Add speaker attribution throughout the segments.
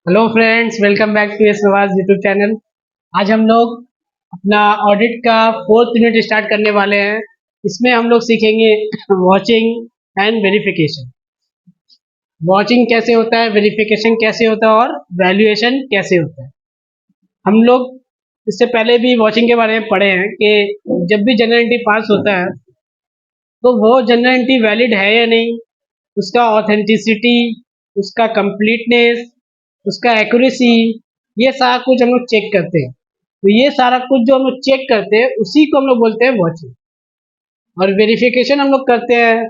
Speaker 1: Hello friends, welcome back to S Nawaz YouTube channel. आज हम लोग अपना ऑडिट का फोर्थ यूनिट स्टार्ट करने वाले हैं। इसमें हम लोग सीखेंगे वॉचिंग एंड वेरिफिकेशन। वॉचिंग कैसे होता है, वेरिफिकेशन कैसे होता है और वैल्यूएशन कैसे होता है। हम लोग इससे पहले भी वॉचिंग के बारे में पढ़े हैं कि जब भी जनरल एंट्री पास होता है तो वो जनरल एंट्री वैलिड है या नहीं, उसका ऑथेंटिसिटी, उसका कंप्लीटनेस, उसका एक्यूरेसी, ये सारा कुछ हम लोग चेक करते हैं। तो ये सारा कुछ जो हम लोग चेक करते हैं उसी को हम लोग बोलते हैं वॉचिंग। और वेरिफिकेशन हम लोग करते हैं।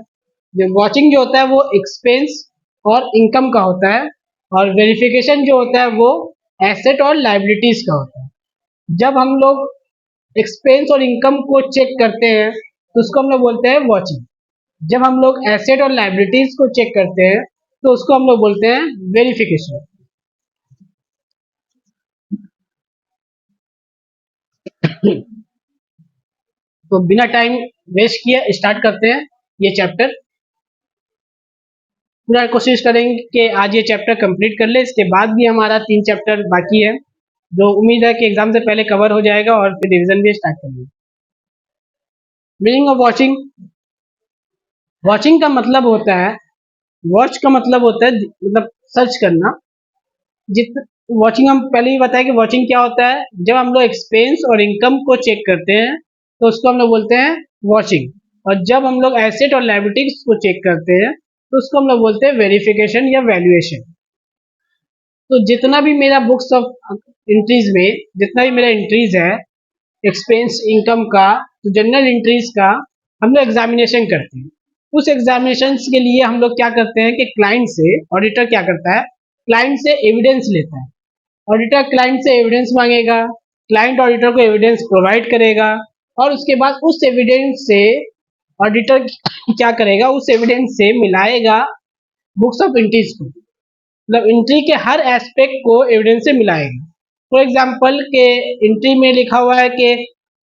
Speaker 1: जो वॉचिंग जो होता है वो एक्सपेंस और इनकम का होता है, और वेरिफिकेशन जो होता है वो एसेट और लाइबिलिटीज का होता है। जब हम लोग एक्सपेंस और इनकम को चेक करते हैं तो उसको हम लोग बोलते हैं वॉचिंग। जब हम लोग एसेट और लाइबिलिटीज को चेक करते हैं तो उसको हम लोग बोलते हैं वेरिफिकेशन। तो बिना टाइम वेस्ट किए स्टार्ट करते हैं ये चैप्टर। पूरा कोशिश करेंगे कि आज ये चैप्टर कंप्लीट कर ले। इसके बाद भी हमारा 3 चैप्टर बाकी है जो उम्मीद है कि एग्जाम से पहले कवर हो जाएगा और फिर रिवीजन भी स्टार्ट करेंगे। Meaning of watching. वॉचिंग का मतलब होता है, वॉच का मतलब होता है मतलब सर्च करना। जित वॉचिंग हम पहले ही बताया कि वॉचिंग क्या होता है। जब हम लोग एक्सपेंस और इनकम को चेक करते हैं तो उसको हम लोग बोलते हैं वॉचिंग। और जब हम लोग एसेट और लायबिलिटीज को चेक करते हैं तो उसको हम लोग बोलते हैं वेरिफिकेशन या वैल्यूएशन। तो जितना भी मेरा बुक्स ऑफ एंट्रीज में जितना भी मेरा एंट्रीज है एक्सपेंस इनकम का, तो जनरल एंट्रीज का हम लोग एग्जामिनेशन करते हैं। उस एग्जामिनेशन के लिए हम लोग क्या करते हैं कि क्लाइंट से ऑडिटर क्या करता है, क्लाइंट से एविडेंस लेता है। ऑडिटर क्लाइंट से एविडेंस मांगेगा, क्लाइंट ऑडिटर को एविडेंस प्रोवाइड करेगा, और उसके बाद उस एविडेंस से ऑडिटर क्या करेगा, उस एविडेंस से मिलाएगा बुक्स ऑफ एंट्रीज को। मतलब एंट्री के हर एस्पेक्ट को एविडेंस से मिलाएगा। फॉर एग्जाम्पल के एंट्री में लिखा हुआ है कि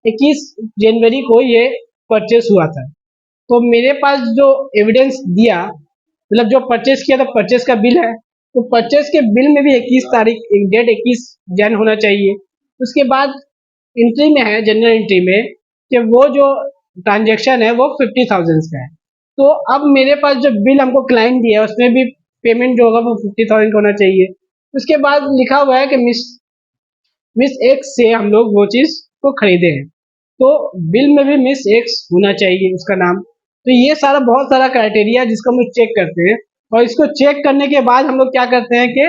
Speaker 1: 21 जनवरी को ये परचेस हुआ था, तो मेरे पास जो एविडेंस दिया, मतलब जो परचेस किया था परचेस का बिल है, तो परचेस के बिल में भी 21 तारीख डेट 21 जन होना चाहिए। उसके बाद एंट्री में है जनरल एंट्री में कि वो जो ट्रांजेक्शन है वो 50,000 का है। तो अब मेरे पास जो बिल हमको क्लाइंट दिया है उसमें भी पेमेंट जो होगा वो 50,000 का होना चाहिए। उसके बाद लिखा हुआ है कि मिस मिस एक्स से हम लोग वो चीज़ को खरीदे हैं, तो बिल में भी मिस एक्स होना चाहिए उसका नाम। तो ये सारा बहुत सारा क्राइटेरिया जिसको हम लोग चेक करते हैं, और इसको चेक करने के बाद हम लोग क्या करते हैं कि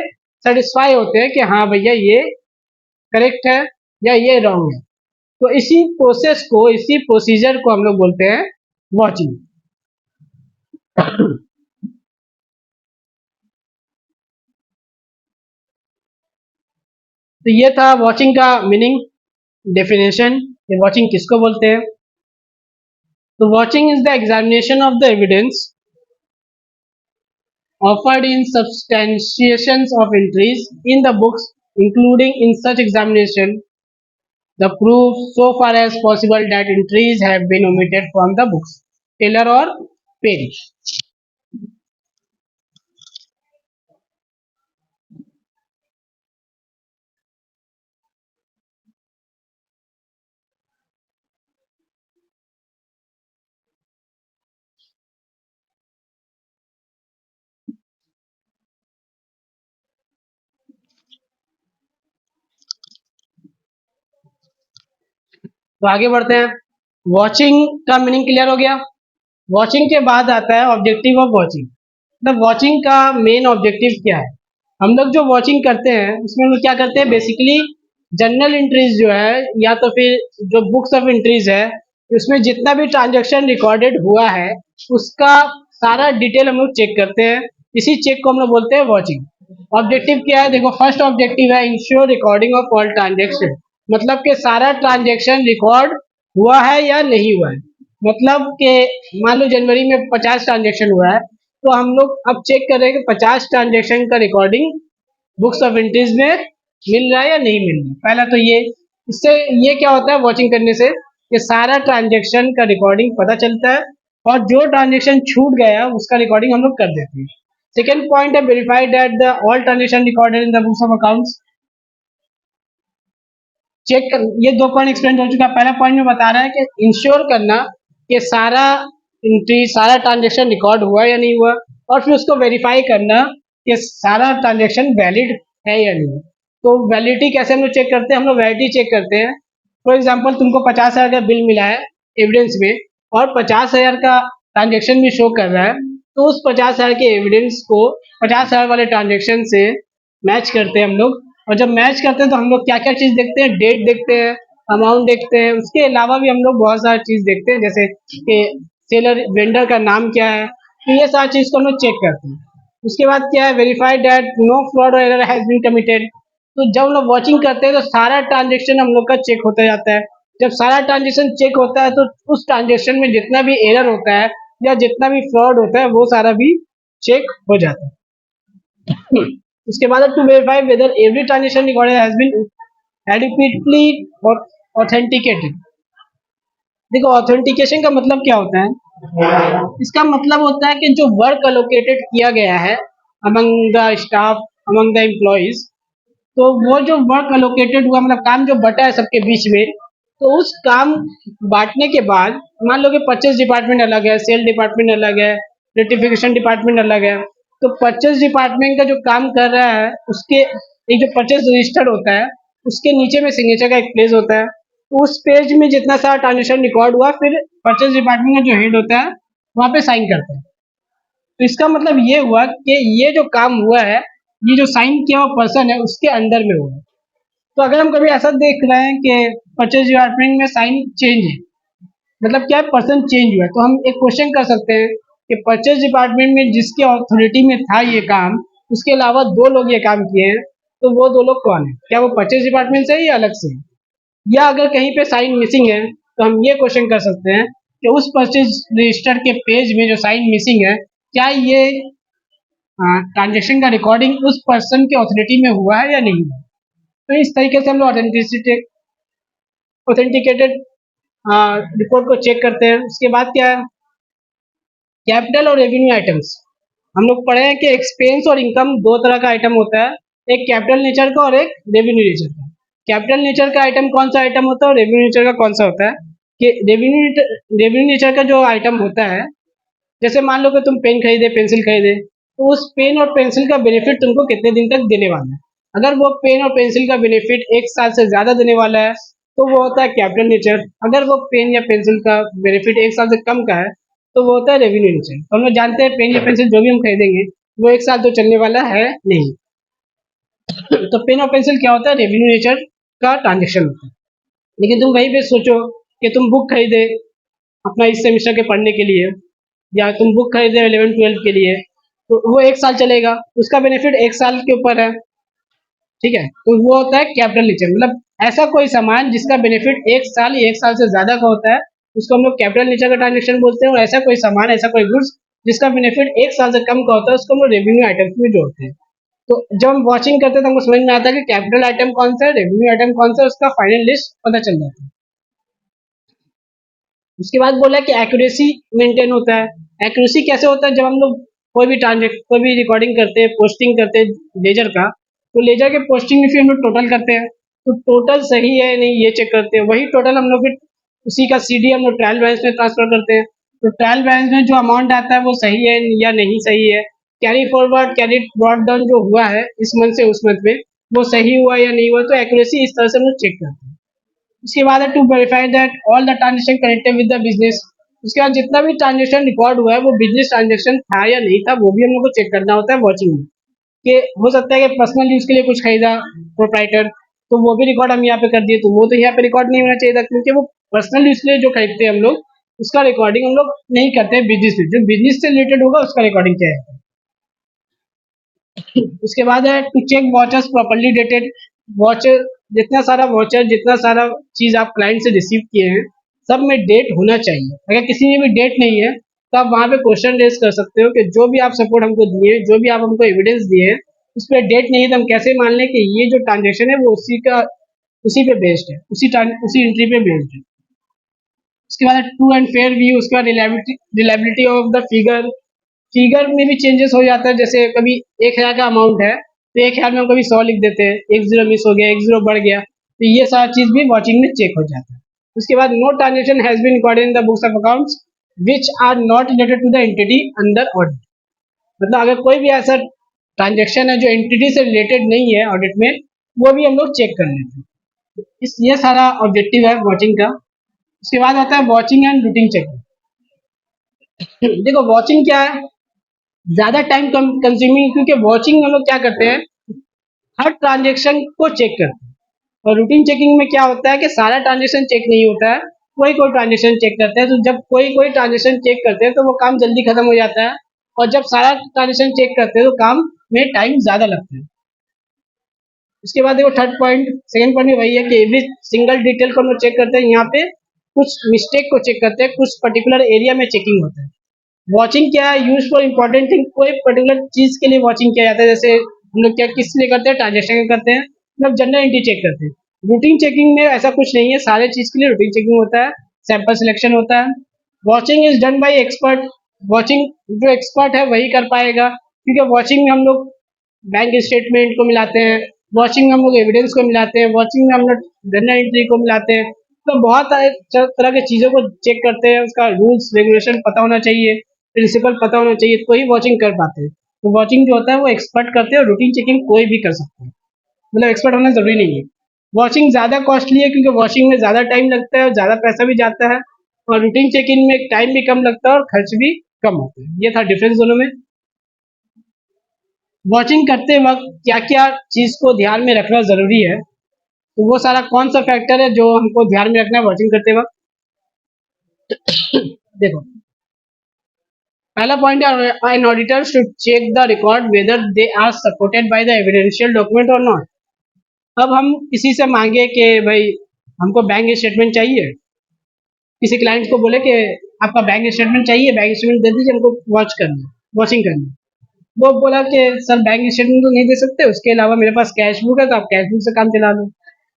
Speaker 1: सेटिस्फाई होते हैं कि हाँ भैया ये करेक्ट है या ये रॉन्ग है। तो इसी प्रोसेस को, इसी प्रोसीजर को हम लोग बोलते हैं वॉचिंग। तो ये था वॉचिंग का मीनिंग, डेफिनेशन, ये वॉचिंग किसको बोलते हैं। तो watching is the examination of the evidence offered in substantiations of entries in the books, including in such examination the proof so far as possible that entries have been omitted from the books, tailor or Perry। तो आगे बढ़ते हैं। Watching का meaning clear हो गया। Watching के बाद आता है ऑब्जेक्टिव ऑफ वॉचिंग। मतलब वॉचिंग का मेन ऑब्जेक्टिव क्या है। हम लोग जो वॉचिंग करते हैं उसमें हम लोग क्या करते हैं, बेसिकली जनरल एंट्रीज जो है या तो फिर जो बुक्स ऑफ एंट्रीज है उसमें जितना भी ट्रांजेक्शन रिकॉर्डेड हुआ है उसका सारा डिटेल हम लोग चेक करते हैं। इसी चेक को हम लोग बोलते हैं वॉचिंग। ऑब्जेक्टिव क्या है, देखो फर्स्ट ऑब्जेक्टिव है ensure recording of all transaction. मतलब कि सारा ट्रांजेक्शन रिकॉर्ड हुआ है या नहीं हुआ है। मतलब कि मान लो जनवरी में 50 ट्रांजेक्शन हुआ है, तो हम लोग अब चेक कर रहे हैं कि 50 ट्रांजेक्शन का रिकॉर्डिंग बुक्स ऑफ एंट्रीज में मिल रहा है या नहीं मिल रहा है। पहला तो ये, इससे ये क्या होता है वॉचिंग करने से, कि सारा ट्रांजेक्शन का रिकॉर्डिंग पता चलता है, और जो ट्रांजेक्शन छूट गया उसका रिकॉर्डिंग हम लोग कर देते हैं। सेकेंड पॉइंट है verify that the all transaction recorded in the books of accounts. Check कर, ये दो पॉइंट एक्सप्लेन हो चुका। पहला पॉइंट में बता रहा है कि इंश्योर करना कि सारा एंट्री सारा ट्रांजेक्शन रिकॉर्ड हुआ या नहीं हुआ, और फिर उसको वेरीफाई करना कि सारा ट्रांजेक्शन वैलिड है या नहीं। तो वैलिडिटी कैसे हम लोग चेक करते हैं? हम लोग वैलिडिटी चेक करते हैं। फॉर एग्जाम्पल तुमको 50,000 का बिल मिला है एविडेंस में, और 50,000 का ट्रांजेक्शन भी शो कर रहा है, तो उस 50,000 के एविडेंस को 50,000 वाले ट्रांजेक्शन से मैच करते हैं हम लोग। और जब मैच करते हैं तो हम लोग क्या क्या चीज़ देखते हैं? डेट देखते हैं, अमाउंट देखते हैं, उसके अलावा भी हम लोग बहुत सारी चीज़ देखते हैं, जैसे कि सेलर वेंडर का नाम क्या है। तो ये सारी चीज़ को हम लोग चेक करते हैं। उसके बाद क्या है? वेरीफाई डैट नो फ्रॉड और एरर हैज़ बीन कमिटेड। तो जब हम लोग वॉचिंग करते हैं तो सारा ट्रांजेक्शन हम लोग का चेक होता जाता है। जब सारा ट्रांजेक्शन चेक होता है तो उस ट्रांजेक्शन में जितना भी एरर होता है या जितना भी फ्रॉड होता है वो सारा भी चेक हो जाता है। उसके बाद to verify whether every transaction recorded has been adequately और ऑथेंटिकेटेड। देखो ऑथेंटिकेशन का मतलब क्या होता है? इसका मतलब होता है कि जो वर्क अलोकेटेड किया गया है among the staff, among the employees, तो वो जो वर्क अलोकेटेड हुआ, मतलब काम जो बटा है सबके बीच में, तो उस काम बांटने के बाद मान लो कि परचेज डिपार्टमेंट अलग है, सेल डिपार्टमेंट अलग है, रेटिफिकेशन डिपार्टमेंट अलग है। तो परचेज डिपार्टमेंट का जो काम कर रहा है उसके एक जो परचेज रजिस्टर होता है उसके नीचे में सिग्नेचर का एक पेज होता है। तो उस पेज में जितना सारा ट्रांजेक्शन रिकॉर्ड हुआ फिर परचेज डिपार्टमेंट का जो हेड होता है वहाँ पे साइन करता है। तो इसका मतलब ये हुआ कि ये जो काम हुआ है, ये जो साइन किया हुआ पर्सन है उसके अंडर में हुआ है। तो अगर हम कभी ऐसा देख रहे हैं कि परचेज डिपार्टमेंट में साइन चेंज है, मतलब क्या है? पर्सन चेंज हुआ है, तो हम एक क्वेश्चन कर सकते हैं कि परचेज डिपार्टमेंट में जिसके अथॉरिटी में था ये काम, उसके अलावा दो लोग ये काम किए हैं, तो वो दो लोग कौन है? क्या वो परचेज डिपार्टमेंट से है या अलग से है? या अगर कहीं पे साइन मिसिंग है तो हम ये क्वेश्चन कर सकते हैं कि उस परचेज रजिस्टर के पेज में जो साइन मिसिंग है, क्या ये ट्रांजेक्शन का रिकॉर्डिंग उस पर्सन के अथॉरिटी में हुआ है या नहीं हुआ? तो इस तरीके से हम लोग ऑथेंटिकेटेड रिपोर्ट को चेक करते हैं। उसके बाद क्या है? कैपिटल और रेवेन्यू आइटम्स। हम लोग पढ़े हैं कि एक्सपेंस और इनकम दो तरह का आइटम होता है, एक कैपिटल नेचर का और एक रेवेन्यू नेचर का। कैपिटल नेचर का आइटम कौन सा आइटम होता है और रेवेन्यू नेचर का कौन सा होता है? कि रेवेन्यू नेचर का जो आइटम होता है, जैसे मान लो कि तुम पेन खरीदे, पेंसिल खरीदे, तो उस पेन और पेंसिल का बेनिफिट तुमको कितने दिन तक देने वाला है। अगर वो पेन और पेंसिल का बेनिफिट 1 साल से ज़्यादा देने वाला है तो वो होता है कैपिटल नेचर। अगर वो पेन या पेंसिल का बेनिफिट 1 साल से कम का है तो वो होता है रेवेन्यू नेचर। तो हम लोग जानते हैं पेन या पेंसिल जो भी हम खरीदेंगे वो 1 साल तो चलने वाला है नहीं। तो पेन और पेंसिल क्या होता है? रेवेन्यू नेचर का ट्रांजेक्शन होता है। लेकिन तुम वहीं पे सोचो कि तुम बुक खरीदे अपना इस सेमिस्टर के पढ़ने के लिए, या तुम बुक खरीदे 11th 12th के लिए, तो वो 1 साल चलेगा, उसका बेनिफिट 1 साल के ऊपर है। ठीक है, तो वो होता है कैपिटल नेचर। मतलब ऐसा कोई सामान जिसका बेनिफिट 1 साल या 1 साल से ज्यादा का होता है उसको हम लोग कैपिटल नेचर का ट्रांजेक्शन बोलते हैं। और ऐसा कोई सामान, ऐसा कोई गुड्स जिसका बेनिफिट 1 साल से कम का होता है उसको हम लोग रेवेन्यू आइटम्स में जोड़ते हैं। तो जब हम वॉचिंग करते हैं तो हमको समझ में आता है कि कैपिटल आइटम कौन सा है, रेवेन्यू आइटम कौन सा है, उसका फाइनल लिस्ट पता चल जाता है। उसके बाद बोला कि एक्यूरेसी मेंटेन होता है। एक्यूरेसी कैसे होता है? जब हम लोग कोई भी रिकॉर्डिंग करते हैं, पोस्टिंग करते हैं लेजर का, तो लेजर के पोस्टिंग में फिर हम लोग टोटल करते हैं, तो टोटल सही है नहीं ये चेक करते हैं। वही टोटल हम लोग फिर उसी का सीडी हम लोग ट्रायल बैलेंस में ट्रांसफर करते हैं। तो ट्रायल बैलेंस में जो अमाउंट आता है वो सही है या नहीं सही है, carry forward carry brought down जो हुआ है इस मंथ से उस मंथ में, वो सही हुआ या नहीं हुआ। तो एक्यूरेसी इस तरह से हम लोग चेक करते हैं। उसके बाद है to verify that all the transaction connected with the business. उसके बाद जितना भी ट्रांजेक्शन रिकॉर्ड हुआ है वो बिजनेस ट्रांजेक्शन था या नहीं था, वो भी हम लोग को चेक करना होता है वॉचिंग में। कि हो सकता है कि पर्सनल यूज के लिए कुछ खरीदा प्रोप्राइटर, तो वो भी रिकॉर्ड हम यहाँ पे कर दिए, तो वो तो यहाँ पे रिकॉर्ड नहीं होना चाहिए था, क्योंकि वो पर्सनल यूज के लिए जो खरीदते हैं हम लोग उसका रिकॉर्डिंग हम लोग नहीं करते हैं बिजनेस में। जो बिजनेस से रिलेटेड होगा उसका रिकॉर्डिंग चाहिए। उसके बाद है to check vouchers properly dated. Voucher, जितना सारा वॉचर, जितना सारा चीज आप क्लाइंट से रिसीव किए हैं सब में डेट होना चाहिए। अगर किसी में भी डेट नहीं है तो आप वहाँ पे क्वेश्चन रेज कर सकते हो कि जो भी आप सपोर्ट हमको दिए, जो भी आप हमको एविडेंस दिए, उस पर डेट नहीं है तो हम कैसे मान लें कि ये जो ट्रांजेक्शन है वो उसी पे बेस्ड है, उसी एंट्री पे बेस्ड है। उसके बाद ट्रू एंड फेयर व्यू। उसके बाद reliability of the figure. Figure में भी चेंजेस हो जाता है, जैसे कभी 1,000 का अमाउंट है तो 1,000 में हम कभी 100 लिख देते हैं, 1 जीरो मिस हो गया, 1 जीरो बढ़ गया, तो ये सारा चीज़ भी वॉचिंग में चेक हो जाता है। उसके बाद no transaction has been recorded in the books of accounts which are not related to the entity under audit. मतलब अगर कोई भी ऐसा ट्रांजेक्शन है जो एंटिटी से रिलेटेड नहीं है ऑडिट में, वो भी हम लोग चेक कर लेते हैं। इस ये सारा ऑब्जेक्टिव है वॉचिंग का। उसके बाद आता है वॉचिंग एंड रूटीन चेकिंग। देखो वॉचिंग क्या है, ज़्यादा टाइम कंज्यूमिंग, क्योंकि वॉचिंग हम लोग क्या करते हैं, हर ट्रांजेक्शन को चेक करते हैं। और रूटीन चेकिंग में क्या होता है कि सारा ट्रांजेक्शन चेक नहीं होता है, कोई कोई ट्रांजेक्शन चेक करते हैं। तो जब कोई कोई ट्रांजेक्शन चेक करते हैं तो वो काम जल्दी खत्म हो जाता है, और जब सारा ट्रांजेक्शन चेक करते हैं तो काम में टाइम ज़्यादा लगता है। उसके बाद देखो थर्ड पॉइंट, सेकंड पॉइंट में वही है कि एवरी सिंगल डिटेल को हम लोग चेक करते हैं। यहाँ पे कुछ मिस्टेक को चेक करते हैं, कुछ पर्टिकुलर एरिया में चेकिंग होता है। वॉचिंग क्या है, यूज फॉर इंपॉर्टेंट थिंग, कोई पर्टिकुलर चीज के लिए वॉचिंग किया जाता है। जैसे हम लोग क्या किस लिए करते हैं, ट्रांजेक्शन करते हैं, मतलब जनरल एंट्री चेक करते हैं। रूटीन चेकिंग में ऐसा कुछ नहीं है, सारे चीज के लिए रूटीन चेकिंग होता है, सैंपल सिलेक्शन होता है। Watching is done by expert, watching जो एक्सपर्ट है वही कर पाएगा, क्योंकि वॉचिंग में हम लोग बैंक स्टेटमेंट को मिलाते हैं, वॉचिंग में हम लोग एविडेंस को मिलाते हैं, वॉचिंग में हम लोग जनरल एंट्री को मिलाते हैं। तो बहुत सारे तरह की चीज़ों को चेक करते हैं, उसका रूल्स रेगुलेशन पता होना चाहिए, प्रिंसिपल पता होना चाहिए, तो ही वॉचिंग कर पाते हैं। तो वॉचिंग जो होता है वो एक्सपर्ट करते हैं, और रूटीन चेकिंग कोई भी कर सकता है, मतलब एक्सपर्ट होना जरूरी नहीं है। वॉचिंग ज़्यादा कॉस्टली है, क्योंकि वॉचिंग में ज़्यादा टाइम लगता है और ज़्यादा पैसा भी जाता है, और रूटीन चेकिंग में टाइम भी कम लगता है और खर्च भी कम होता है। ये था डिफरेंस दोनों में। वॉचिंग करते वक्त क्या क्या चीज़ को ध्यान में रखना ज़रूरी है, तो वो सारा कौन सा फैक्टर है जो हमको ध्यान में रखना है वॉचिंग करते वक्त। देखो पहला पॉइंट है, an auditor should check the record whether they are supported by the evidential document और नॉट। अब हम किसी से मांगे कि भाई हमको बैंक स्टेटमेंट चाहिए, किसी क्लाइंट को बोले कि आपका बैंक स्टेटमेंट चाहिए, बैंक स्टेटमेंट दे दीजिए, हमको वॉच करना, वॉचिंग करनी। वो बोला कि सर बैंक स्टेटमेंट तो नहीं दे सकते, उसके अलावा मेरे पास कैश बुक है, तो आप कैश बुक से काम चला लो।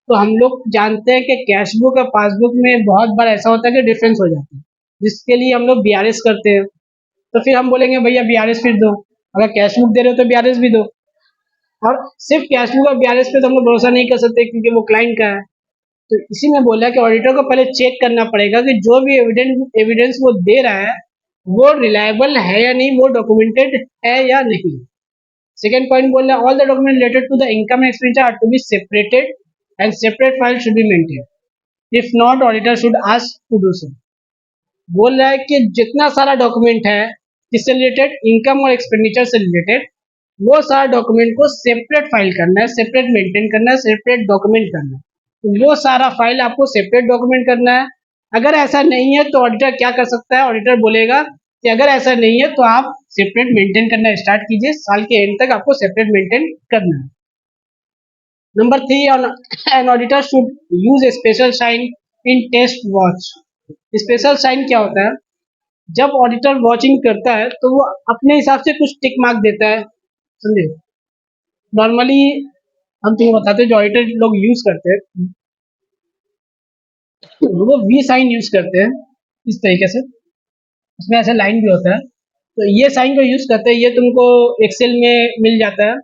Speaker 1: तो हम लोग जानते हैं कि कैश बुक और पासबुक में बहुत बार ऐसा होता है कि डिफरेंस हो जाता है, जिसके लिए हम लोग बीआरएस करते हैं। तो फिर हम बोलेंगे भैया बीआरएस फिर दो, अगर कैश बुक दे रहे हो तो बीआरएस भी दो। और सिर्फ कैश बुक और बीआरएस पे तो हम लोग भरोसा नहीं कर सकते, क्योंकि वो क्लाइंट का है। तो इसी में बोला कि ऑडिटर को पहले चेक करना पड़ेगा कि जो भी एविडेंस वो दे रहा है वो रिलायबल है या नहीं, वो डॉक्यूमेंटेड है या नहीं। सेकेंड पॉइंट बोल रहा है, all the document related to the income and expenditure are to be separated and separate file should be maintain, if not auditor should ask to do so. बोल रहा है कि जितना सारा डॉक्यूमेंट है किससे रिलेटेड, इनकम और एक्सपेंडिचर से रिलेटेड, वो सारा डॉक्यूमेंट को सेपरेट फाइल करना है, सेपरेट मेंटेन करना है, सेपरेट डॉक्यूमेंट करना है। तो वो सारा फाइल आपको सेपरेट डॉक्यूमेंट करना है। अगर ऐसा नहीं है तो ऑडिटर क्या कर सकता है, ऑडिटर बोलेगा कि अगर ऐसा नहीं है तो आप सेपरेट मेंटेन करना स्टार्ट कीजिए, साल के एंड तक आपको सेपरेट मेंटेन करना है। Number 3, an auditor should use a special sign in test vouch. Special sign क्या होता है, जब ऑडिटर वॉचिंग करता है तो वो अपने हिसाब से कुछ टिक मार्क देता है, समझे। नॉर्मली हम तुमको बताते हैं, जो ऑडिटर लोग यूज करते हैं वो वी साइन यूज करते हैं इस तरीके से, उसमें ऐसा लाइन भी होता है। तो ये साइन को यूज करते हैं, ये तुमको एक्सेल में मिल जाता है,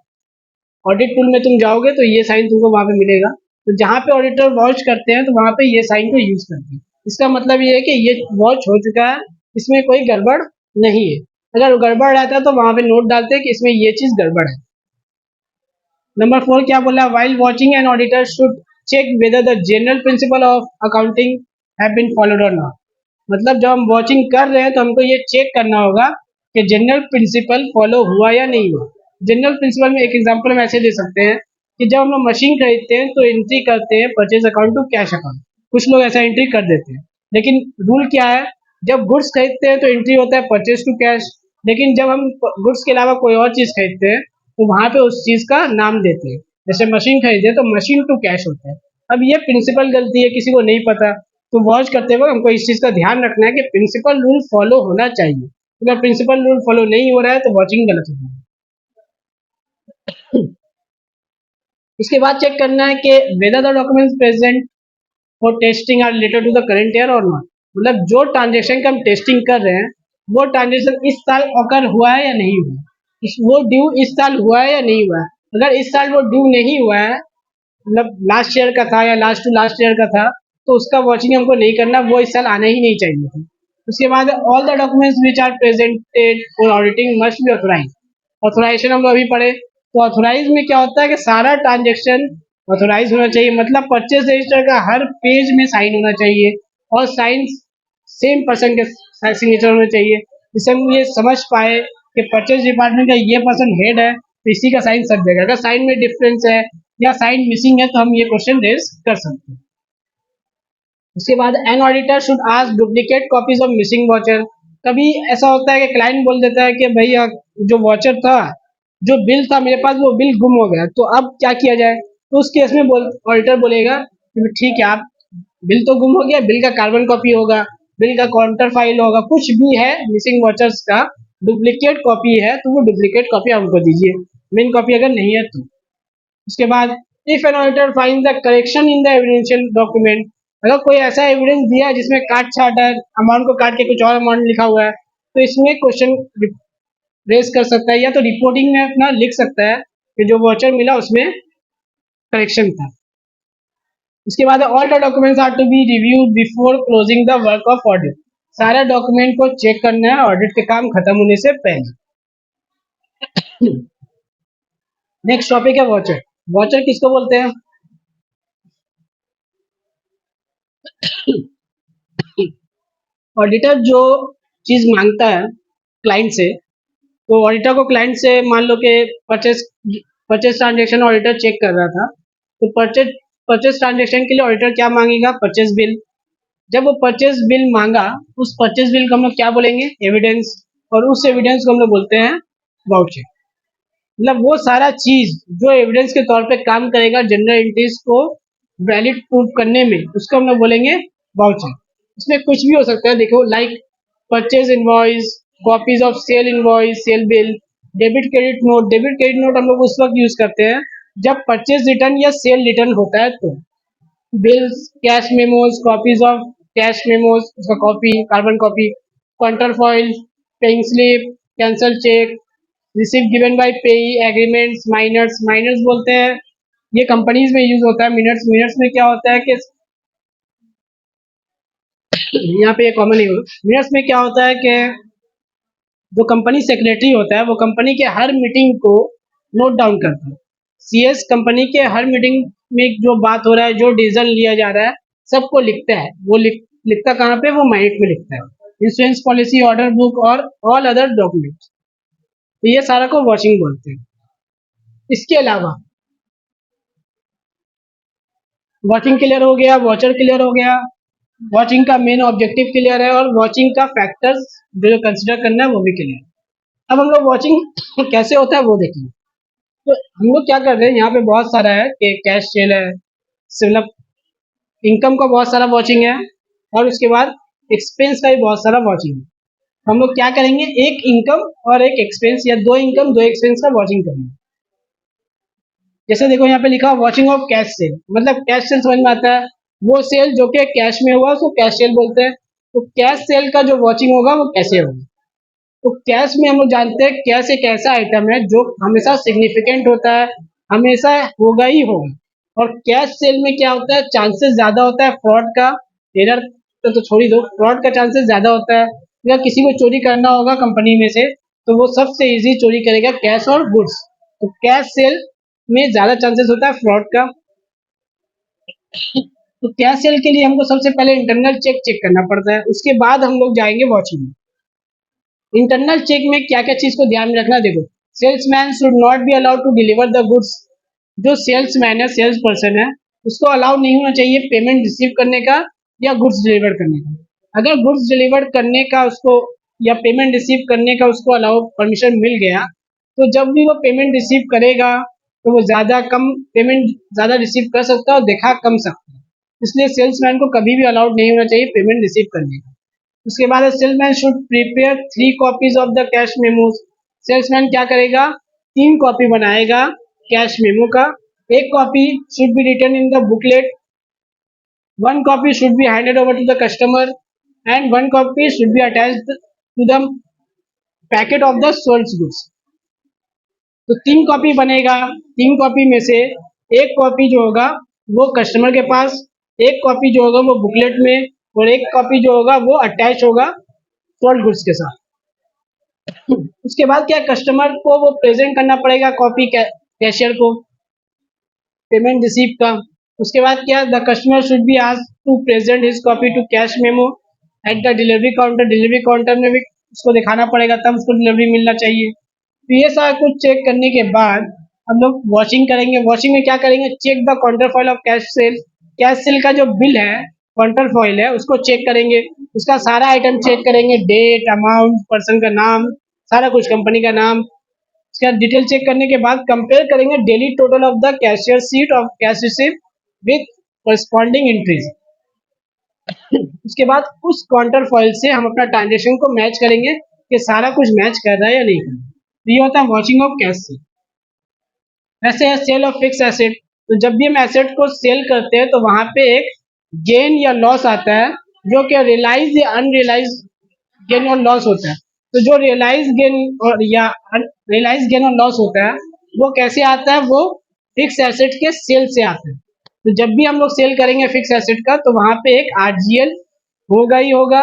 Speaker 1: ऑडिट टूल में तुम जाओगे तो ये साइन तुमको वहाँ पे मिलेगा। तो जहाँ पे ऑडिटर वॉच करते हैं तो वहाँ पे ये साइन को यूज करते हैं। इसका मतलब ये है कि ये वॉच हो चुका है, इसमें कोई गड़बड़ नहीं है। अगर गड़बड़ रहता तो वहाँ पे नोट डालते हैं कि इसमें ये चीज़ गड़बड़ है। नंबर 4 क्या बोला, while vouching an auditor should check whether the general principle of accounting have been followed और नॉट। मतलब जब हम वॉचिंग कर रहे हैं तो हमको ये चेक करना होगा कि जनरल प्रिंसिपल फॉलो हुआ या नहीं हुआ। जनरल प्रिंसिपल में एक एग्जांपल हम ऐसे दे सकते हैं कि जब हम लोग मशीन खरीदते हैं तो एंट्री करते हैं purchase account to cash account, कुछ लोग ऐसा एंट्री कर देते हैं। लेकिन रूल क्या है, जब गुड्स खरीदते हैं तो एंट्री होता है परचेज टू कैश, लेकिन जब हम गुड्स के अलावा कोई और चीज़ खरीदते हैं तो वहाँ पे उस चीज़ का नाम देते हैं। जैसे मशीन खरीदे तो मशीन टू कैश होता है। अब ये प्रिंसिपल गलती है, किसी को नहीं पता, तो वॉच करते वक्त हमको इस चीज़ का ध्यान रखना है कि प्रिंसिपल रूल फॉलो होना चाहिए। अगर प्रिंसिपल रूल फॉलो नहीं हो रहा है तो वॉचिंग गलत हो रही है। उसके बाद चेक करना है कि whether the documents present for testing are related to the current year और नॉट। मतलब जो ट्रांजेक्शन का हम टेस्टिंग कर रहे हैं वो ट्रांजेक्शन इस साल ऑकर हुआ है या नहीं हुआ, वो ड्यू इस साल हुआ है या नहीं हुआ है। अगर इस साल वो ड्यू नहीं हुआ है, मतलब लास्ट ईयर का था या लास्ट टू लास्ट ईयर का था, तो उसका वॉचिंग हमको नहीं करना, वो इस साल आना ही नहीं चाहिए था। उसके बाद all the documents which are presented for auditing must be authorise. Authorisation हम लोग अभी पढ़े, तो ऑथोराइज में क्या होता है कि सारा ट्रांजेक्शन ऑथोराइज होना चाहिए, मतलब परचेज रजिस्टर का हर पेज में साइन होना चाहिए और साइन सेम पर्सन के सिग्नेचर होने चाहिए, जिससे हम ये समझ पाए कि परचेज डिपार्टमेंट का ये पर्सन हेड है तो इसी का साइन सब जगह। अगर साइन में डिफरेंस है या साइन मिसिंग है तो हम ये क्वेश्चन रेज कर सकते हैं। उसके बाद N auditor should ask duplicate copies of missing watcher. कभी ऐसा होता है कि क्लाइंट बोल देता है कि भैया जो वॉचर था, जो बिल था मेरे पास, वो बिल गुम हो गया, तो अब क्या किया जाए। तो उस केस में ऑडिटर बोलेगा कि ठीक है, आप बिल तो गुम हो गया, बिल का कार्बन कॉपी होगा, बिल का काउंटर फाइल होगा, कुछ भी है मिसिंग वॉचर्स का डुप्लीकेट कॉपी है तो वो डुप्लीकेट कॉपी हमको दीजिए, मेन कॉपी अगर नहीं है तो। उसके बाद if an auditor find the correction in the evidential document, अगर कोई ऐसा एविडेंस दिया है जिसमें काट छाट है, अमाउंट को काट के कुछ और अमाउंट लिखा हुआ है, तो इसमें क्वेश्चन रेज कर सकता है, या तो रिपोर्टिंग में अपना लिख सकता है कि जो वॉचर मिला उसमें करेक्शन था। उसके बाद all the documents are to be reviewed before closing the work of audit. सारे डॉक्यूमेंट को चेक करना है ऑडिट के काम खत्म होने से पहले। नेक्स्ट टॉपिक है वॉचर। वॉचर किसको बोलते हैं? ऑडिटर जो चीज मांगता है क्लाइंट से, तो ऑडिटर को क्लाइंट से मान लो कि purchase purchase transaction auditor check कर रहा था, तो परचेज परचेस ट्रांजेक्शन के लिए ऑडिटर क्या मांगेगा? Purchase bill. जब वो परचेस बिल मांगा, उस परचेस बिल को हम लोग क्या बोलेंगे? एविडेंस। और उस एविडेंस को हम लोग बोलते हैं वाउचर। मतलब वो सारा चीज जो एविडेंस के तौर पे काम करेगा जनरल एंट्रीज को वैलिड प्रूफ करने में, उसको हम लोग बोलेंगे वाउचर। इसमें कुछ भी हो सकता है, देखो like purchase invoice, copies of sale invoice, sale bill, debit credit note. Debit credit note हम लोग उस वक्त यूज करते हैं जब परचेज रिटर्न या सेल रिटर्न होता है तो। Bills, cash memos, copies of cash memos, उसका copy, carbon copy, counterfoil, paying slip, cancel cheque, receipt given by payee, agreements, minors. Minors बोलते हैं, ये कंपनीज में यूज होता है। मिनट्स, मिनट्स में क्या होता है कि यहाँ पे ये कॉमन है। मिनट्स में क्या होता है कि जो कंपनी सेक्रेटरी होता है वो कंपनी के हर मीटिंग को नोट डाउन करता है। सीएस कंपनी के हर मीटिंग में जो बात हो रहा है, जो डिसीजन लिया जा रहा है, सबको लिखता है। वो लिखता कहाँ पे? वो माइनट में लिखता है। इंश्योरेंस पॉलिसी, ऑर्डर बुक और ऑल अदर डॉक्यूमेंट्स। तो ये सारा को वॉचिंग बोलते हैं। इसके अलावा वॉचिंग क्लियर हो गया, वॉचर क्लियर हो गया, वॉचिंग का मेन ऑब्जेक्टिव क्लियर है, और वॉचिंग का फैक्टर्स जो कंसिडर करना है वो भी क्लियर है। अब हम लोग वॉचिंग कैसे होता है वो देखेंगे। तो हम लोग क्या कर रहे हैं, यहाँ पे बहुत सारा है कि कैश सेल है, मतलब इनकम का बहुत सारा वॉचिंग है, और उसके बाद एक्सपेंस का भी बहुत सारा वॉचिंग है। हम लोग क्या करेंगे, एक इनकम और एक एक्सपेंस, या दो इनकम दो एक्सपेंस का वॉचिंग करेंगे। जैसे देखो यहाँ पे लिखा वॉचिंग ऑफ कैश सेल, मतलब कैश सेल समझ में आता है, वो सेल जो कि कैश में हुआ उसको कैश सेल बोलते हैं। तो कैश सेल का जो वॉचिंग होगा वो कैसे होगा? तो कैश में हम लोग जानते हैं कैश एक ऐसा आइटम है जो हमेशा सिग्निफिकेंट होता है, हमेशा होगा ही होगा। और कैश सेल में क्या होता है, चांसेस ज्यादा होता है फ्रॉड का। एरर तो छोड़ ही दो, फ्रॉड का चांसेस ज्यादा होता है। अगर किसी को चोरी करना होगा कंपनी में से, तो वो सबसे इजी चोरी करेगा कैश और गुड्स। तो कैश सेल में ज्यादा चांसेस होता है फ्रॉड का। तो कैश सेल के लिए हमको सबसे पहले इंटरनल चेक चेक करना पड़ता है, उसके बाद हम लोग जाएंगे वॉचिंग में। इंटरनल चेक में क्या क्या चीज को ध्यान में रखना, देखो salesman should not be allowed to deliver the goods. जो सेल्समैन है, सेल्स पर्सन है, उसको अलाउ नहीं होना चाहिए पेमेंट रिसीव करने का या गुड्स डिलीवर करने का। अगर गुड्स डिलीवर करने का उसको या पेमेंट रिसीव करने का उसको अलाउ परमिशन मिल गया, तो जब भी वो पेमेंट रिसीव करेगा तो वो ज्यादा कम पेमेंट ज्यादा रिसीव कर सकता है और दिखा कम सकता है। इसलिए सेल्समैन को कभी भी अलाउड नहीं होना चाहिए पेमेंट रिसीव करने का। उसके बाद salesman should prepare 3 copies of the cash memos. Salesman क्या करेगा, 3 कॉपी बनाएगा कैश मेमो का। एक copy should be written in the booklet, 1 copy should be handed over to the customer, and 1 copy should be attached to the packet of the sold goods. तो 3 copy बनेगा, 3 copy में से एक copy जो होगा वो कस्टमर के पास, एक कॉपी जो होगा वो बुकलेट में, और एक कॉपी जो होगा वो अटैच होगा सोल्ड गुड्स के साथ। उसके बाद क्या, कस्टमर को वो प्रेजेंट करना पड़ेगा कॉपी कैशियर को पेमेंट रिसीव का। उसके बाद क्या, the customer should be asked to present his copy to cash memo at the delivery counter. Delivery counter में भी उसको दिखाना पड़ेगा, तब उसको डिलीवरी मिलना चाहिए। तो ये सारा कुछ चेक करने के बाद हम लोग वॉशिंग करेंगे। वॉशिंग में क्या करेंगे, check the counterfoil of cash sale. Cash sale का जो बिल है, काउंटर फॉइल है, उसको चेक करेंगे। उसका सारा आइटम चेक करेंगे, डेट, अमाउंट, पर्सन का नाम, सारा कुछ, कंपनी का नाम। उसका डिटेल चेक करने के बाद कंपेयर करेंगे daily total of the cashier seat of cash receipt with corresponding entries. उसके बाद उस काउंटर फॉइल से हम अपना ट्रांजेक्शन को मैच करेंगे कि सारा कुछ मैच कर रहा है या नहीं कर रहा है। तो ये होता है वॉचिंग ऑफ कैश सेल। वैसे है सेल ऑफ फिक्स एसेट। तो जब भी हम एसेट को सेल करते हैं तो वहां पे एक गेन या लॉस आता है, जो कि रियलाइज या अनरियलाइज गेन और लॉस होता है। तो जो रियलाइज गेन और या रियलाइज गेन और लॉस होता है वो कैसे आता है, वो फिक्स एसेट के सेल से आता है। तो जब भी हम लोग सेल करेंगे फिक्स एसेट का तो वहां पे एक आरजीएल होगा ही होगा।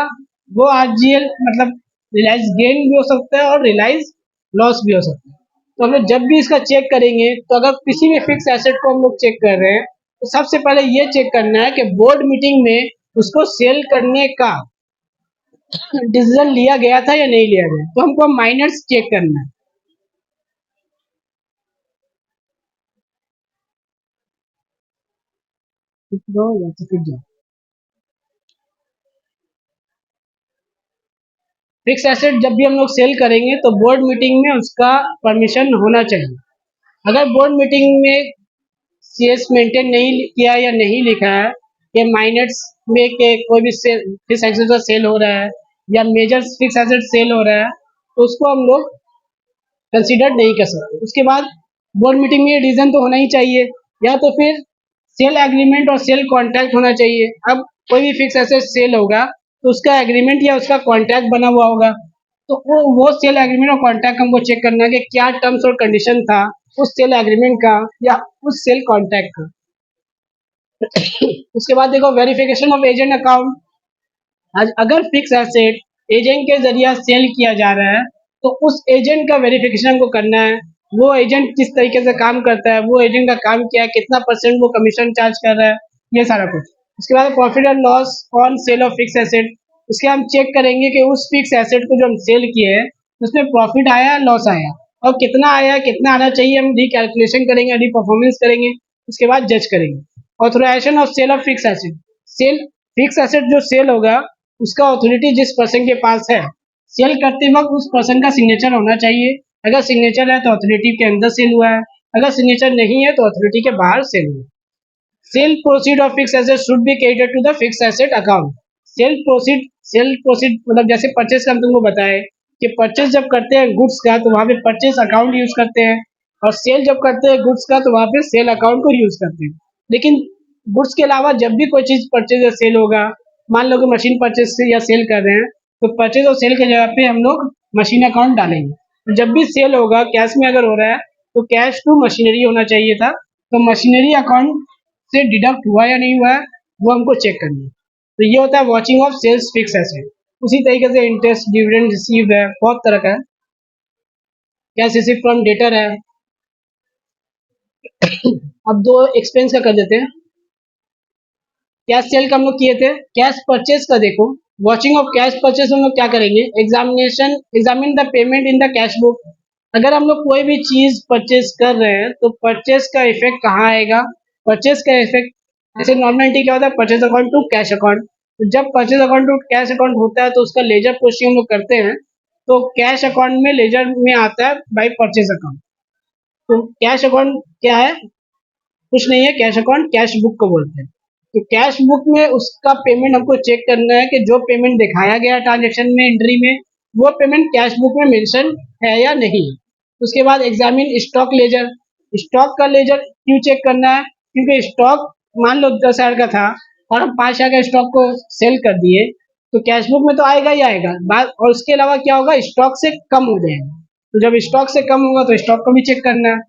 Speaker 1: वो आरजीएल मतलब रियलाइज गेन भी हो सकता है और रियलाइज लॉस भी हो सकता है। तो हम लोग जब भी इसका चेक करेंगे, तो अगर किसी भी फिक्स एसेट को हम लोग चेक कर रहे हैं तो सबसे पहले ये चेक करना है कि बोर्ड मीटिंग में उसको सेल करने का डिसीजन लिया गया था या नहीं लिया गया। तो हमको माइनर्स चेक करना है। फिक्स एसेट जब भी हम लोग सेल करेंगे तो बोर्ड मीटिंग में उसका परमिशन होना चाहिए। अगर बोर्ड मीटिंग में सीएस मेंटेन नहीं किया या नहीं लिखा है कि माइनर्स में के कोई भी फिक्स एसेट का सेल हो रहा है या मेजर फिक्स एसेट सेल हो रहा है, तो उसको हम लोग कंसीडर नहीं कर सकते। उसके बाद बोर्ड मीटिंग में रीजन तो होना ही चाहिए, या तो फिर सेल एग्रीमेंट और सेल कॉन्ट्रैक्ट होना चाहिए। अब कोई भी फिक्स एसेट सेल होगा तो उसका एग्रीमेंट या उसका कॉन्ट्रैक्ट बना हुआ होगा। तो वो सेल एग्रीमेंट और कॉन्ट्रैक्ट हमको चेक करना है कि क्या टर्म्स और कंडीशन था उस सेल एग्रीमेंट का या उस सेल कॉन्ट्रैक्ट का। उसके बाद देखो वेरिफिकेशन ऑफ एजेंट अकाउंट। अगर फिक्स एसेट एजेंट के जरिए सेल किया जा रहा है तो उस एजेंट का वेरिफिकेशन हमको करना है। वो एजेंट किस तरीके से काम करता है, वो एजेंट का काम क्या है, कितना परसेंट वो कमीशन चार्ज कर रहा है, ये सारा कुछ। उसके बाद profit and loss on sale of fixed asset. उसके हम चेक करेंगे कि उस फिक्स एसेट को जो हम सेल किए हैं उसमें प्रॉफिट आया, लॉस आया, और कितना आया, कितना आना चाहिए, हम रिकैलकुलेशन करेंगे, रिपरफॉर्मेंस करेंगे। उसके बाद जज करेंगे। Authorization of sale of fixed asset. Sale fixed asset जो सेल होगा उसका अथॉरिटी जिस पर्सन के पास है, सेल करते वक्त उस पर्सन का सिग्नेचर होना चाहिए। अगर सिग्नेचर है तो अथॉरिटी के अंदर सेल हुआ है, अगर सिग्नेचर नहीं है तो अथॉरिटी के बाहर सेल हुआ है। Sale proceed of fixed asset should be credited to the fixed asset account. Sale proceed मतलब जैसे परचेज का हम तुमको बताए कि परचेज जब करते हैं गुड्स का तो वहाँ पे परचेज अकाउंट यूज करते हैं, और सेल जब करते हैं गुड्स का तो वहाँ पे सेल अकाउंट को यूज करते हैं। लेकिन गुड्स के अलावा जब भी कोई चीज परचेज या सेल होगा, मान लो कि मशीन परचेज या सेल कर रहे हैं, तो परचेज और सेल की जगह पे हम लोग मशीन अकाउंट डालेंगे। तो जब भी सेल होगा कैश में अगर हो रहा है तो कैश टू मशीनरी होना चाहिए था, तो मशीनरी अकाउंट से डिडक्ट हुआ या नहीं हुआ है वो हमको चेक करना है। तो ये होता है vouching of sales fixed asset. उसी तरीके से इंटरेस्ट, डिविडेंड रिसीव्ड है, बहुत तरह का है। कैश रिसीव फ्रॉम डेटर है। अब दो एक्सपेंस का कर देते हैं। कैश सेल का हम लोग किए थे। कैश परचेज का देखो, वॉचिंग ऑफ कैश परचेज हम लोग क्या करेंगे, examine the payment in the cash book. अगर हम लोग कोई भी चीज परचेज कर रहे हैं तो परचेज का इफेक्ट कहाँ आएगा, परचेज का इफेक्ट जैसे नॉर्मलिटी क्या होता है, purchase account to cash account. तो जब purchase account to cash account होता है तो उसका लेजर पोस्टिंग हम लोग करते हैं, तो कैश अकाउंट में लेजर में आता है बाई परचेज अकाउंट। तो कैश अकाउंट क्या है, कुछ नहीं है, कैश अकाउंट कैश बुक को बोलते हैं। तो कैश बुक में उसका पेमेंट हमको चेक करना है कि जो पेमेंट दिखाया गया ट्रांजेक्शन में एंट्री में वो पेमेंट कैश बुक में मेंशन है या नहीं। उसके बाद एग्जामिन स्टॉक लेजर। स्टॉक का लेजर क्यों चेक करना है, क्योंकि स्टॉक मान लो 10,000 का था और हम 5,000 का स्टॉक को सेल कर दिए, तो कैश बुक में तो आएगा ही आएगा बात, और उसके अलावा क्या होगा, स्टॉक से कम हो जाएगा। तो जब स्टॉक से कम होगा तो स्टॉक को भी चेक करना है।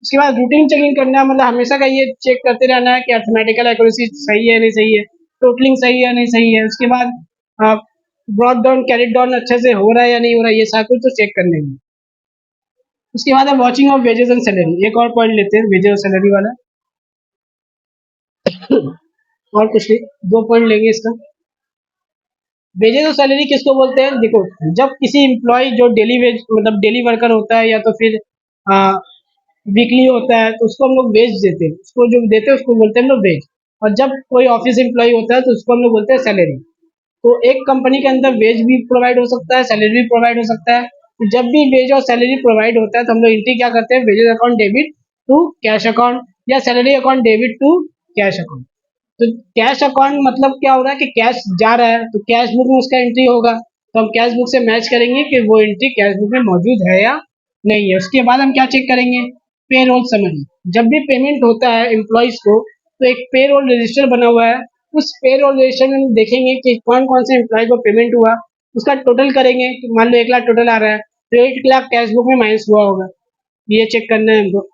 Speaker 1: उसके बाद रूटीन चेकिंग करना है, मतलब हमेशा का ये चेक करते रहना है कि अर्थमेटिकल एक्यूरेसी सही है नहीं सही है, टोटलिंग सही है नहीं सही है। उसके बाद ब्रॉड डाउन कैरिड डाउन अच्छे से हो रहा है या नहीं हो रहा है, ये सारा कुछ तो चेक कर लेंगे। उसके बाद है vouching of wages and salary. एक और पॉइंट लेते हैं वेजेस और सैलरी वाला। और कुछ नहीं, दो पॉइंट लेंगे इसका। वेजेस और सैलरी किसको बोलते हैं, देखो जब किसी एम्प्लॉय जो डेली वेज मतलब डेली वर्कर होता है या तो फिर वीकली होता है, तो उसको हम लोग वेज देते हैं, उसको जो देते हैं उसको बोलते हैं हम लोग वेज। और जब कोई ऑफिस एम्प्लॉय होता है तो उसको हम लोग बोलते हैं सैलरी। तो एक कंपनी के अंदर वेज भी प्रोवाइड हो सकता है, सैलरी भी प्रोवाइड हो सकता है। तो जब भी वेज और सैलरी प्रोवाइड होता है तो हम लोग एंट्री क्या करते हैं, wages account debit to cash account या salary account debit to cash account. तो कैश अकाउंट मतलब क्या हो रहा है कि कैश जा रहा है तो कैश बुक में उसका एंट्री होगा, तो हम कैश बुक से मैच करेंगे कि वो एंट्री कैश बुक में मौजूद है या नहीं है। उसके बाद हम क्या चेक करेंगे, पे रोल समरी। जब भी पेमेंट होता है एम्प्लॉयज को तो एक पे रोल रजिस्टर बना हुआ है, उस पे रोल रजिस्टर में हम देखेंगे कि कौन कौन से एम्प्लॉय को पेमेंट हुआ, उसका टोटल करेंगे। तो मान लो 1 लाख टोटल आ रहा है तो 1 लाख कैश बुक में माइनस हुआ होगा, ये चेक करना है हमको।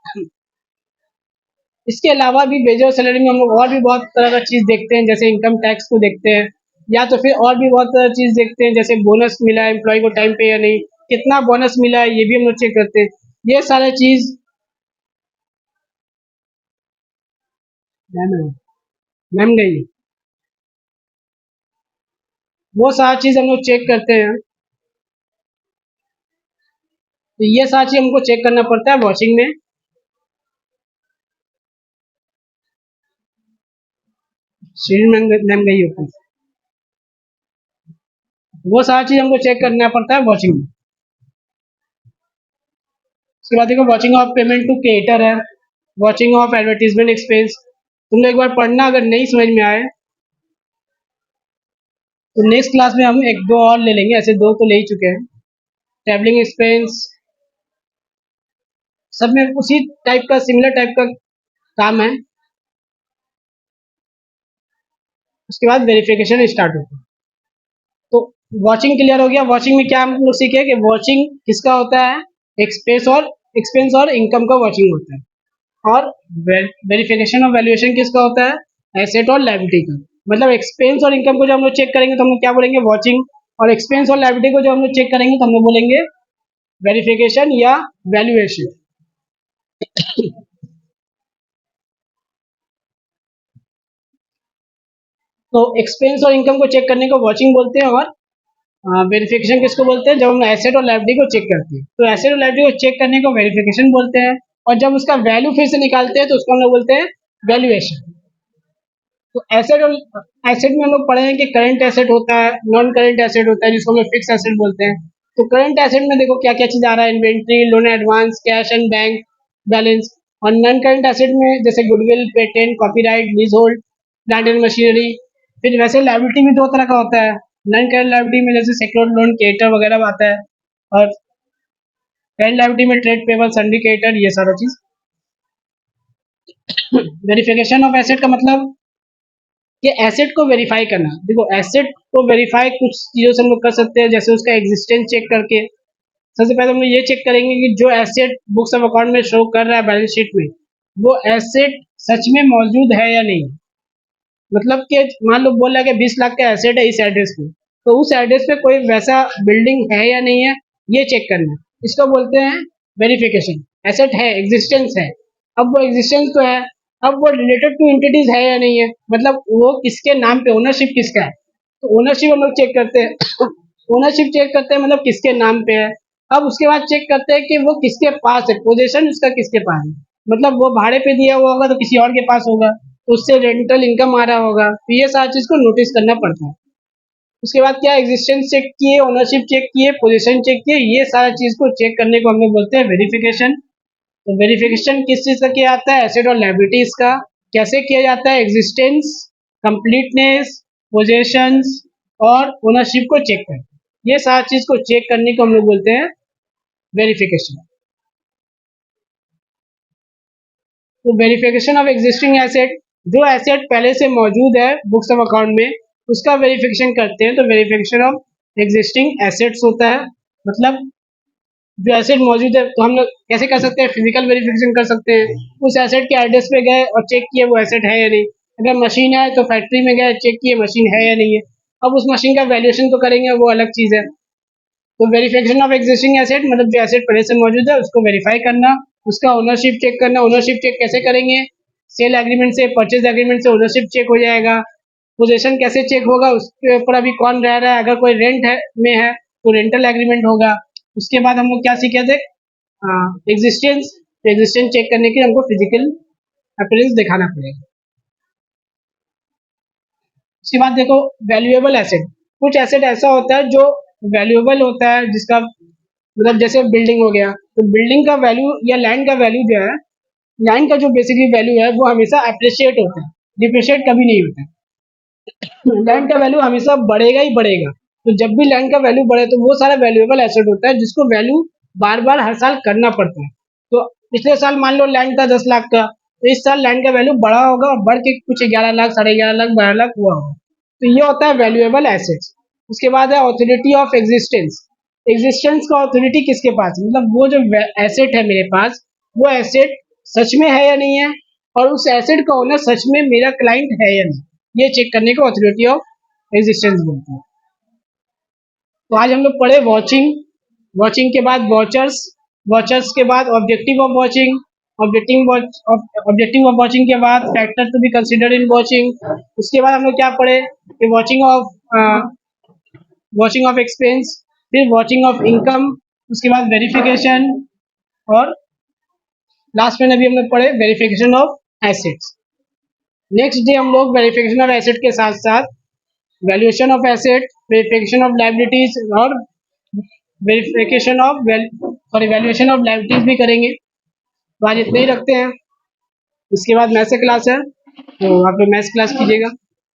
Speaker 1: इसके अलावा भी वेज और सैलरी में हम लोग और भी बहुत तरह का चीज़ देखते हैं, जैसे इनकम टैक्स को देखते हैं, या तो फिर और भी बहुत तरह चीज़ देखते हैं, जैसे बोनस मिला है एम्प्लॉय को टाइम पे या नहीं, कितना बोनस मिला है ये भी हम लोग चेक करते हैं। ये सारा चीज़ है ना, मैम गई, वो सारा चीज़ हम लोग चेक करते हैं। तो ये सारा चीज़ हमको चेक करना पड़ता है वॉचिंग में। श्री मैम गई ऊपर, वो सारा चीज़ हमको चेक करना पड़ता है वॉचिंग में। उसके बाद देखो vouching of payment to creditor है, वॉचिंग ऑफ एडवर्टीजमेंट एक्सपेंस। तुम लोग एक बार पढ़ना, अगर नहीं समझ में आए तो नेक्स्ट क्लास में हम एक दो और ले लेंगे, ऐसे दो तो ले ही चुके हैं। ट्रैवलिंग एक्सपेंस, सब में उसी टाइप का सिमिलर टाइप का काम है। उसके बाद वेरिफिकेशन स्टार्ट होता है। तो वॉचिंग क्लियर हो गया। वॉचिंग में क्या हम लोग सीखे कि वॉचिंग किसका होता है, एक्सपेंस और इनकम का वॉचिंग होता है। और वेरिफिकेशन और वैल्यूएशन किसका होता है, एसेट और लायबिलिटी का। मतलब एक्सपेंस और इनकम को जो हम लोग चेक करेंगे तो हम लोग क्या बोलेंगे, वॉचिंग। और एक्सपेंस और लायबिलिटी को जो हम लोग चेक करेंगे तो हम लोग बोलेंगे वेरिफिकेशन या वैल्यूएशन। तो एक्सपेंस और इनकम को चेक करने को वॉचिंग बोलते हैं, और वेरिफिकेशन किसको बोलते हैं, जब हम एसेट और लायबिलिटी को चेक करते हैं तो एसेट और लायबिलिटी को चेक करने को वेरिफिकेशन बोलते हैं। और जब उसका वैल्यू फिर से निकालते हैं तो उसको हम लोग बोलते हैं वैल्यूएशन। तो एसेट और एसेट में हम लोग पढ़े हैं कि करंट एसेट होता है, नॉन करंट एसेट होता है जिसको हम लोग फिक्स एसेट बोलते हैं। तो करंट एसेट में देखो क्या क्या चीज़ आ रहा है, inventory, loan advance, cash and bank balance. और नॉन करंट एसेट में जैसे goodwill, patent, copyright, lease hold, plant and machinery. फिर वैसे लायबिलिटी भी दो तरह का होता है। नॉन करंट लायबिलिटी में जैसे सेक्योर्ड लोन, क्रेडिटर वगैरह आता है। और करंट लायबिलिटी में ट्रेड पेबल, सिंडिकेटर, ये सारा चीज़। वेरिफिकेशन ऑफ एसेट का मतलब कि एसेट को वेरीफाई करना। देखो एसेट को वेरीफाई कुछ चीज़ों से हम लोग कर सकते हैं, जैसे उसका एग्जिस्टेंस चेक करके। सबसे पहले हम लोग ये चेक करेंगे कि जो एसेट बुक्स ऑफ अकाउंट में शो कर रहा है बैलेंस शीट में, वो एसेट सच में मौजूद है या नहीं। मतलब कि मान लो बोल रहा है कि 20 लाख का एसेट है इस एड्रेस पे, तो उस एड्रेस पे कोई वैसा बिल्डिंग है या नहीं है, ये चेक करना है। इसको बोलते हैं वेरिफिकेशन। एसेट है, एग्जिस्टेंस है, अब वो एग्जिस्टेंस तो है, अब वो रिलेटेड टू एंटिटीज है या नहीं है, मतलब वो किसके नाम पे, ओनरशिप किसका है। तो ओनरशिप हम लोग चेक करते हैं। ओनरशिप चेक करते हैं मतलब किसके नाम पे है। अब उसके बाद चेक करते हैं कि वो किसके पास है, पोजीशन उसका किसके पास है। मतलब वो भाड़े पे दिया हुआ होगा तो किसी और के पास होगा, तो उससे रेंटल इनकम आ रहा होगा, तो ये सारी चीज़ को नोटिस करना पड़ता है। उसके बाद क्या, एग्जिस्टेंस चेक किए, ओनरशिप चेक किए, पोजीशन चेक किए, ये सारा चीज़ को चेक करने को हम लोग बोलते हैं वेरिफिकेशन। तो वेरिफिकेशन किस चीज़ का किया जाता है, एसेट और लायबिलिटीज का। कैसे किया जाता है, एग्जिस्टेंस, कंप्लीटनेस, पोजेशंस और ओनरशिप को चेक कर, ये सारा चीज़ को चेक करने को हम लोग बोलते हैं वेरिफिकेशन। तो वेरिफिकेशन ऑफ एग्जिस्टिंग एसेट, जो एसेट पहले से मौजूद है बुक्स ऑफ अकाउंट में, उसका वेरिफिकेशन करते हैं। तो वेरिफिकेशन ऑफ एग्जिस्टिंग एसेट्स होता है, मतलब जो एसेट मौजूद है तो हम लोग कैसे कर सकते हैं, फिजिकल वेरिफिकेशन कर सकते हैं। उस एसेट के एड्रेस पे गए और चेक किए वो एसेट है या नहीं। अगर मशीन है तो फैक्ट्री में गए चेक किए मशीन है या नहीं है। अब उस मशीन का वैल्यूएशन तो करेंगे, वो अलग चीज़ है। तो वेरिफिकेशन ऑफ एग्जिस्टिंग एसेट मतलब जो एसेट पहले से मौजूद है उसको वेरीफाई करना, उसका ओनरशिप चेक करना। ओनरशिप चेक कैसे करेंगे, सेल एग्रीमेंट से, परचेज एग्रीमेंट से ओनरशिप चेक हो जाएगा। पोजीशन कैसे चेक होगा, उसके ऊपर अभी कौन रह रहा है, अगर कोई रेंट है में है तो रेंटल एग्रीमेंट होगा। उसके बाद हम लोग क्या सीखे थे, एग्जिस्टेंस। तो एग्जिस्टेंस चेक करने के लिए हमको फिजिकल अपीयरेंस दिखाना पड़ेगा। उसके बाद देखो वैल्यूएबल एसेट, कुछ एसेट ऐसा होता है जो वैल्यूएबल होता है, जिसका मतलब जैसे बिल्डिंग हो गया, तो बिल्डिंग का वैल्यू या लैंड का वैल्यू जो है, लैंड का जो बेसिकली वैल्यू है वो हमेशा अप्रिशिएट होता है, डिप्रिशिएट कभी नहीं होता है। लैंड का वैल्यू हमेशा बढ़ेगा ही बढ़ेगा। तो जब भी लैंड का वैल्यू बढ़े तो वो सारा वैल्यूएबल एसेट होता है जिसको वैल्यू बार बार हर साल करना पड़ता है। तो पिछले साल मान लो लैंड का 10 लाख का, तो इस साल लैंड का वैल्यू बढ़ा होगा और बढ़ के कुछ 11 लाख, 11.5 लाख, 12 लाख हुआ होगा। तो ये होता है वैल्यूएबल एसेट्स। उसके बाद है ऑथोरिटी ऑफ एग्जिस्टेंस। एग्जिस्टेंस का ऑथोरिटी किसके पास, मतलब वो जो एसेट है मेरे पास, वो एसेट सच में है या नहीं है, और उस एसेट का ओनर सच में मेरा क्लाइंट है या नहीं, ये चेक करने को ऑथोरिटी ऑफ एग्जिस्टेंस बोलते हैं। तो आज हम लोग पढ़े वॉचिंग, वॉचिंग के बाद वॉचर्स, वॉचर्स के बाद objective of vouching, objective of vouching के बाद factor to be considered in vouching. उसके बाद हम लोग क्या पढ़े कि वॉचिंग ऑफ एक्सपेंस, फिर वॉचिंग ऑफ इनकम, उसके बाद वेरिफिकेशन, और लास्ट में अभी हम लोग पढ़े verification of assets. Next day हम लोग वेरिफिकेशन ऑफ एसेट के साथ साथ valuation of asset, verification of liabilities और verification of valuation of liabilities भी करेंगे। तो आज इतने ही रखते हैं। इसके बाद मैथ्स की क्लास है, तो आप लोग मैथ्स क्लास कीजिएगा।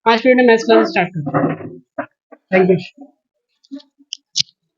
Speaker 1: 5 मिनट में मैथ्स क्लास स्टार्ट करते हैं। Thank you.